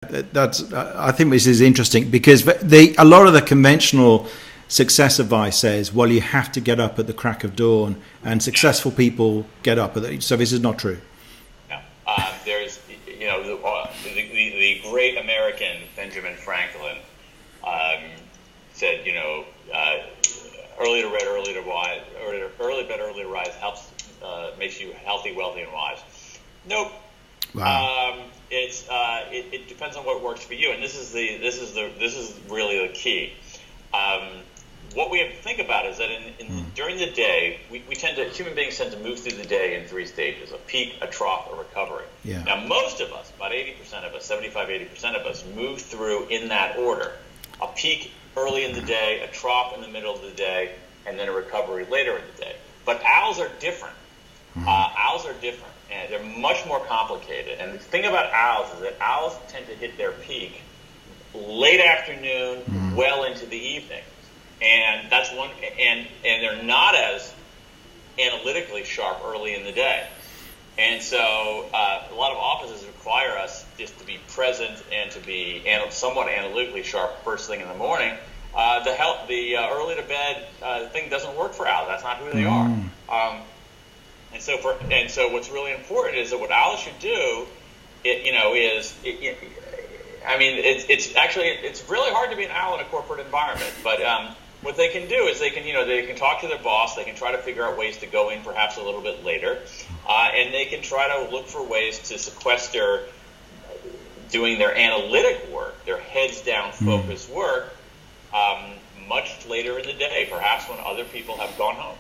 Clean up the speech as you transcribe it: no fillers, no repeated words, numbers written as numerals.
I think this is interesting because a lot of the conventional success advice says, well, you have to get up at the crack of dawn, and successful people get up so this is not true. No. There's, the great American Benjamin Franklin said, early to bed, early to rise, early bed, early to rise helps, makes you healthy, wealthy, and wise. Nope. Wow. It depends on what works for you, and this is really the key. What we have to think about is that during the day, human beings tend to move through the day in three stages: a peak, a trough, a recovery. Yeah. Now, most of us, about 80% of us, 75-80% of us, move through in that order: a peak early in the day, a trough in the middle of the day, and then a recovery later in the day. But owls are different. Owls are different, and they're much more complicated. And the thing about owls is that owls tend to hit their peak late afternoon, well into the evening. And that's one, and they're not as analytically sharp early in the day. And so a lot of offices require us just to be present and to be somewhat analytically sharp first thing in the morning. The early to bed thing doesn't work for owls. That's not who they are. And so what's really important is that what owls should do, it's really hard to be an owl in a corporate environment, but what they can do is they can talk to their boss, they can try to figure out ways to go in perhaps a little bit later, and they can try to look for ways to sequester doing their analytic work, their heads down focused work, much later in the day, perhaps when other people have gone home.